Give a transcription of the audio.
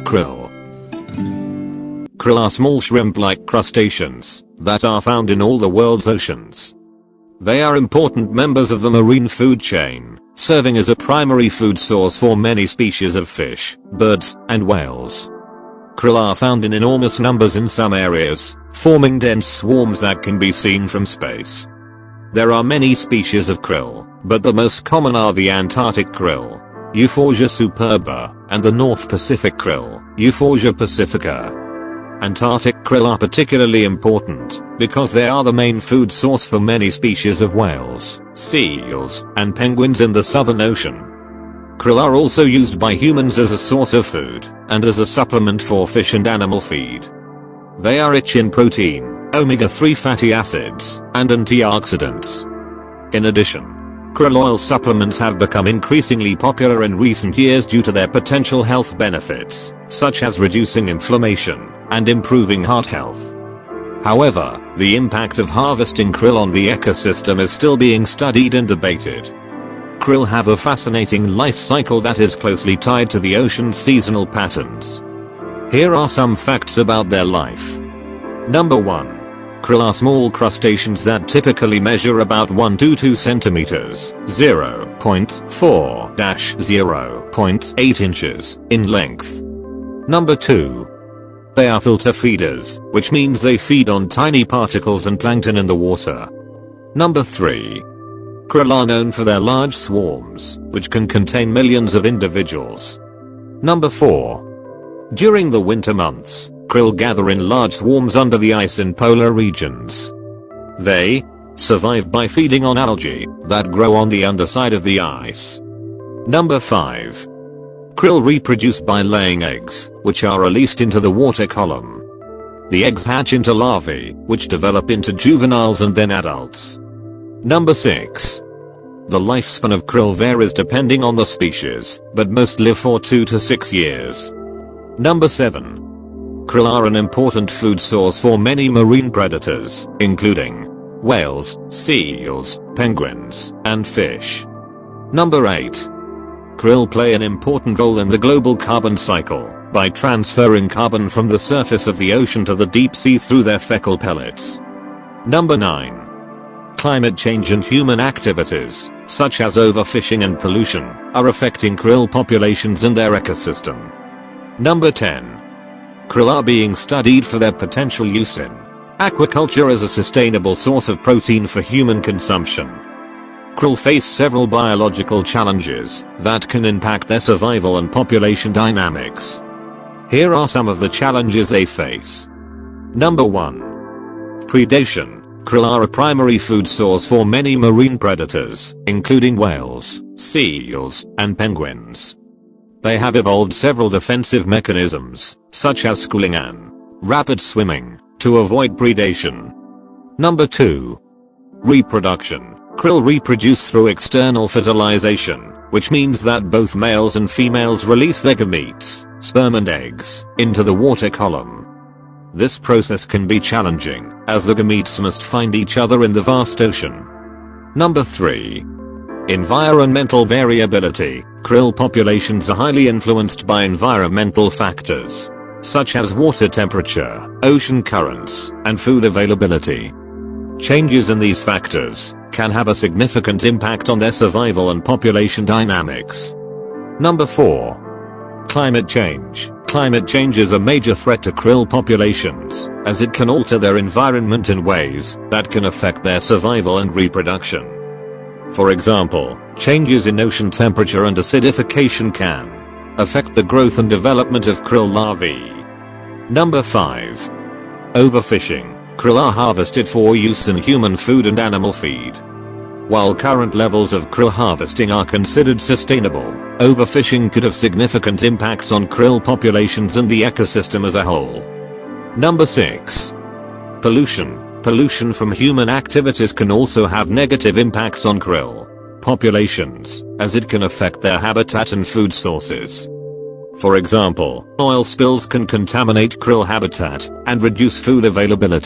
Krill. Krill are small shrimp-like crustaceans that are found in all the world's oceans. They are important members of the marine food chain, serving as a primary food source for many species of fish, birds, and whales. Krill are found in enormous numbers in some areas, forming dense swarms that can be seen from space. There are many species of krill, but the most common are the Antarctic krill, Euphorsia superba, and the North Pacific krill, Euphorsia pacifica. Antarctic krill are particularly important because they are the main food source for many species of whales, seals, and penguins in the Southern Ocean. Krill are also used by humans as a source of food and as a supplement for fish and animal feed. They are rich in protein, omega-3 fatty acids, and antioxidants. In addition, krill oil supplements have become increasingly popular in recent years due to their potential health benefits, such as reducing inflammation and improving heart health. However, the impact of harvesting krill on the ecosystem is still being studied and debated. Krill have a fascinating life cycle that is closely tied to the ocean's seasonal patterns. Here are some facts about their life. Number 1. Krill are small crustaceans that typically measure about 1 to 2 centimeters, 0.4-0.8 inches, in length. Number 2. They are filter feeders, which means they feed on tiny particles and plankton in the water. Number 3. Krill are known for their large swarms, which can contain millions of individuals. Number 4. During the winter months, krill gather in large swarms under the ice in polar regions. They survive by feeding on algae that grow on the underside of the ice. Number 5. Krill reproduce by laying eggs, which are released into the water column. The eggs hatch into larvae, which develop into juveniles and then adults. Number 6. The lifespan of krill varies depending on the species, but most live for 2 to 6 years. Number 7. Krill are an important food source for many marine predators, including whales, seals, penguins, and fish. Number 8. Krill play an important role in the global carbon cycle by transferring carbon from the surface of the ocean to the deep sea through their fecal pellets. Number 9. Climate change and human activities, such as overfishing and pollution, are affecting krill populations and their ecosystem. Number 10. Krill are being studied for their potential use in aquaculture as a sustainable source of protein for human consumption. Krill face several biological challenges that can impact their survival and population dynamics. Here are some of the challenges they face. Number 1. Predation. Krill are a primary food source for many marine predators, including whales, seals, and penguins. They have evolved several defensive mechanisms, such as schooling and rapid swimming, to avoid predation. Number 2. Reproduction. Krill reproduce through external fertilization, which means that both males and females release their gametes, sperm and eggs, into the water column. This process can be challenging, as the gametes must find each other in the vast ocean. Number 3. Environmental variability. Krill populations are highly influenced by environmental factors, such as water temperature, ocean currents, and food availability. Changes in these factors can have a significant impact on their survival and population dynamics. Number 4. Climate change. Climate change is a major threat to krill populations, as it can alter their environment in ways that can affect their survival and reproduction. For example, changes in ocean temperature and acidification can affect the growth and development of krill larvae. Number 5. Overfishing. Krill are harvested for use in human food and animal feed. While current levels of krill harvesting are considered sustainable, overfishing could have significant impacts on krill populations and the ecosystem as a whole. Number 6. Pollution. Pollution from human activities can also have negative impacts on krill populations, as it can affect their habitat and food sources. For example, oil spills can contaminate krill habitat and reduce food availability.